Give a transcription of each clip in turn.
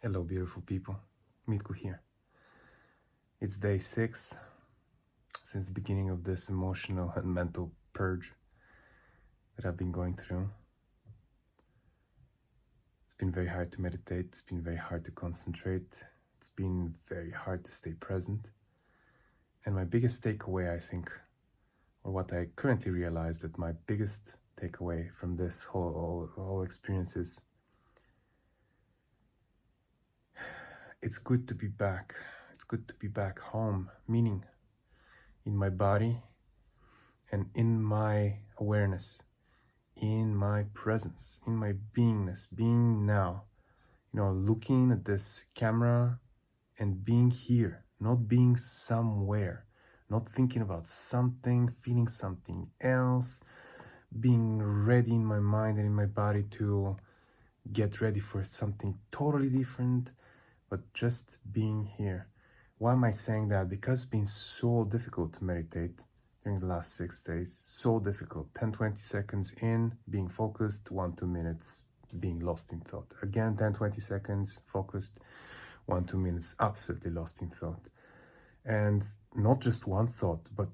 Hello, beautiful people. Mitko here. It's day 6 since the beginning of this emotional and mental purge that I've been going through. It's been very hard to meditate. It's been very hard to concentrate. It's been very hard to stay present. And my biggest takeaway, I think, or what I currently realize that my biggest takeaway from this whole experience is it's good to be back. It's good to be back home, meaning in my body and in my awareness, in my presence, in my beingness, being now, looking at this camera and being here, not being somewhere, not thinking about something, feeling something else, being ready in my mind and in my body to get ready for something totally different, but just being here. Why am I saying that? Because it's been so difficult to meditate during the last 6 days. So difficult. 10-20 seconds in, being focused, 1-2 minutes being lost in thought. Again, 10-20 seconds focused, 1-2 minutes absolutely lost in thought. And not just one thought, but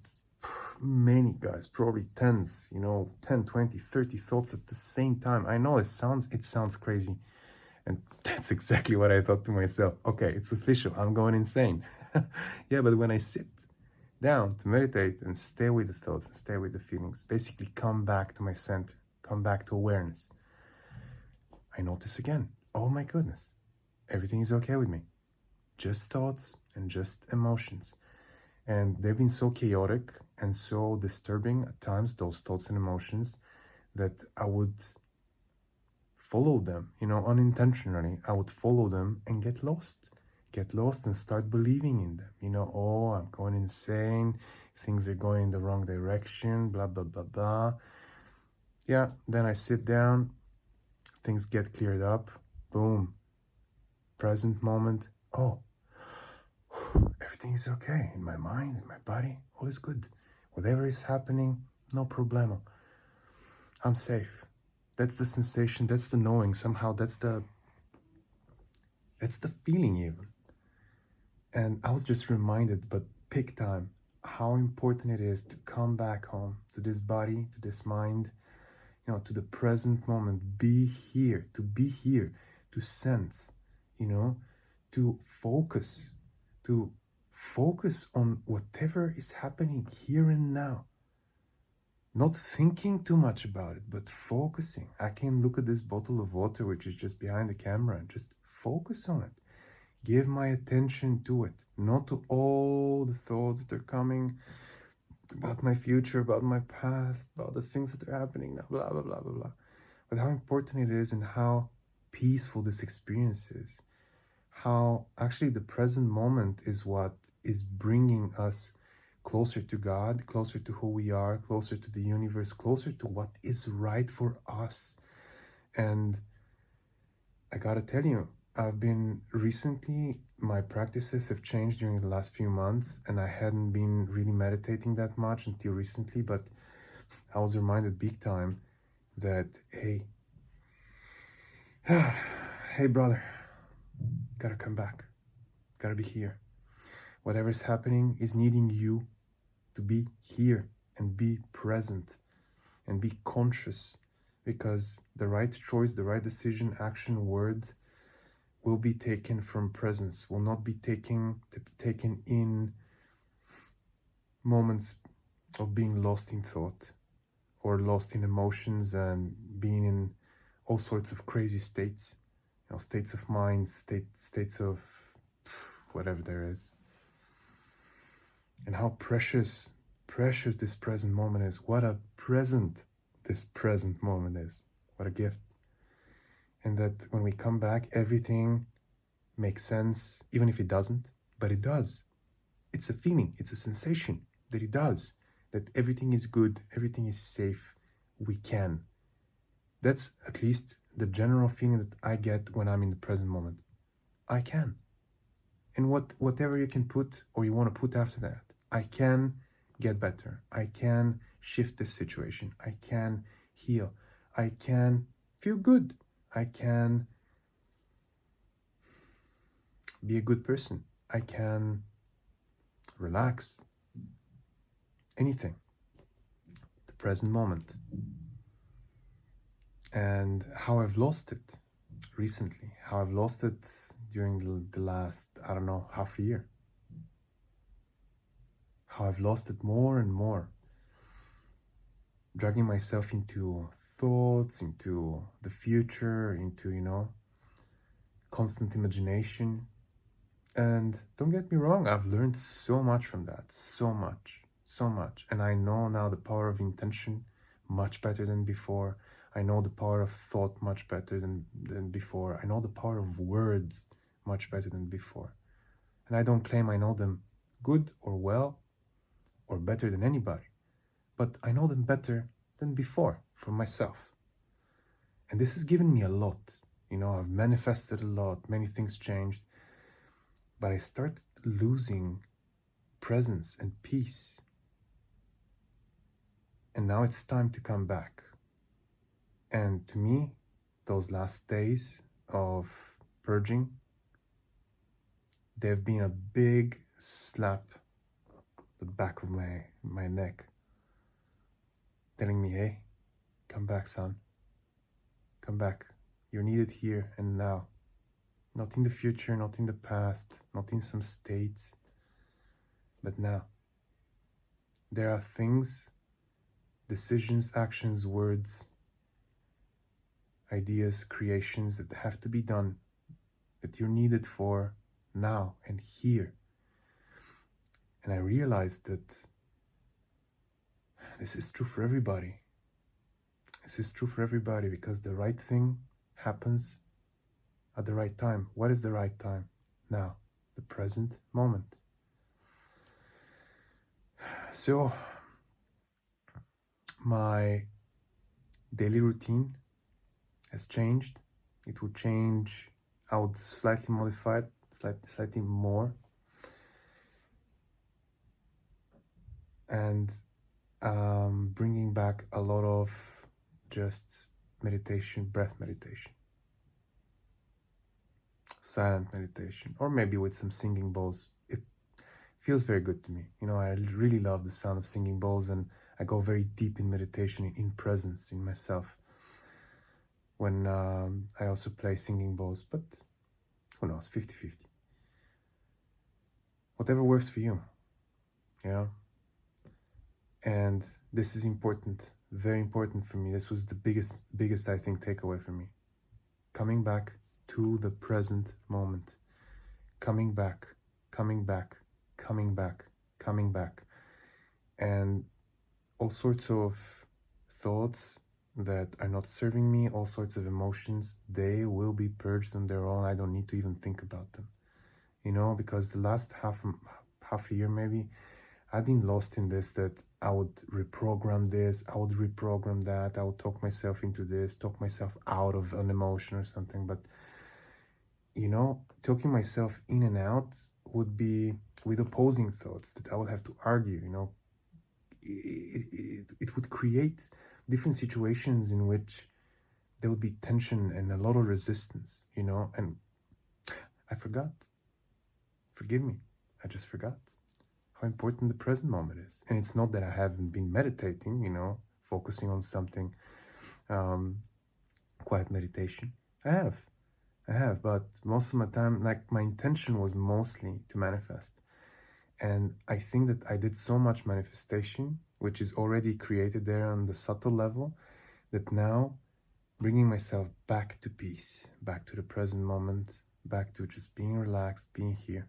many, guys, probably tens, 10, 20, 30 thoughts at the same time. I know it sounds crazy. And that's exactly what I thought to myself. Okay, it's official. I'm going insane. Yeah, but when I sit down to meditate and stay with the thoughts and stay with the feelings, basically come back to my center, come back to awareness, I notice again, oh my goodness, everything is okay with me. Just thoughts and just emotions. And they've been so chaotic and so disturbing at times, those thoughts and emotions, that I would follow them, unintentionally. I would follow them and get lost and start believing in them. Oh, I'm going insane, things are going in the wrong direction, blah, blah, blah, blah. Yeah, then I sit down, things get cleared up, boom, present moment. Oh, everything is okay in my mind, in my body, all is good. Whatever is happening, no problemo. I'm safe. That's the sensation, that's the knowing, somehow that's the feeling even. And I was just reminded, but big time, how important it is to come back home, to this body, to this mind, to the present moment, be here, to sense, to focus on whatever is happening here and now. Not thinking too much about it, but focusing. I can look at this bottle of water, which is just behind the camera, and just focus on it. Give my attention to it, not to all the thoughts that are coming about my future, about my past, about the things that are happening now, blah, blah, blah, blah, blah. But how important it is and how peaceful this experience is. How actually the present moment is what is bringing us closer to God, closer to who we are, closer to the universe, closer to what is right for us. And I gotta tell you, I've been recently, my practices have changed during the last few months, and I hadn't been really meditating that much until recently, but I was reminded big time that, hey, hey brother, gotta come back, gotta be here. Whatever is happening is needing you to be here and be present and be conscious, because the right choice, the right decision, action, word will be taken from presence, will not be taken in moments of being lost in thought or lost in emotions and being in all sorts of crazy states, states of mind, states of whatever there is. And how precious this present moment is. What a present this present moment is. What a gift. And that when we come back, everything makes sense, even if it doesn't, but it does. It's a feeling, it's a sensation that it does, that everything is good, everything is safe, we can. That's at least the general feeling that I get when I'm in the present moment. I can. And whatever you can put or you want to put after that, I can get better. I can shift this situation. I can heal. I can feel good. I can be a good person. I can relax. Anything. The present moment. And how I've lost it recently. How I've lost it during the last, I don't know, half a year. How I've lost it more and more. Dragging myself into thoughts, into the future, into, constant imagination. And don't get me wrong, I've learned so much from that. So much. And I know now the power of intention much better than before. I know the power of thought much better than before. I know the power of words much better than before. And I don't claim I know them good or well or better than anybody. But I know them better than before for myself. And this has given me a lot. I've manifested a lot. Many things changed. But I started losing presence and peace. And now it's time to come back. And to me, those last days of purging, they've been a big slap the back of my neck, telling me, hey, come back, son. Come back. You're needed here and now. Not in the future, not in the past, not in some states, but now. There are things, decisions, actions, words, ideas, creations that have to be done, that you're needed for now and here. And I realized that this is true for everybody. This is true for everybody because the right thing happens at the right time. What is the right time? Now, the present moment. So, my daily routine has changed. It will change. I would slightly modify it, slightly more. And bringing back a lot of just meditation, breath meditation, silent meditation, or maybe with some singing bowls. It feels very good to me. I really love the sound of singing bowls, and I go very deep in meditation, in presence, in myself, when I also play singing bowls, but who knows, 50-50. Whatever works for you, And this is important, very important for me. This was the biggest, I think, takeaway for me. Coming back to the present moment. Coming back. And all sorts of thoughts that are not serving me, all sorts of emotions, they will be purged on their own. I don't need to even think about them, because the last half a year maybe, I've been lost in this, that I would reprogram this, I would reprogram that, I would talk myself into this, talk myself out of an emotion or something. But, talking myself in and out would be with opposing thoughts that I would have to argue, It would create different situations in which there would be tension and a lot of resistance, and I forgot. Forgive me, I just forgot how important the present moment is. And it's not that I haven't been meditating, focusing on something, quiet meditation. I have, but most of my time, my intention was mostly to manifest. And I think that I did so much manifestation, which is already created there on the subtle level, that now bringing myself back to peace, back to the present moment, back to just being relaxed, being here,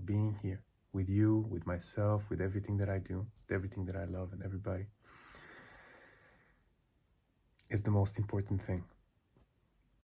being here with you, with myself, with everything that I do, with everything that I love and everybody, is the most important thing.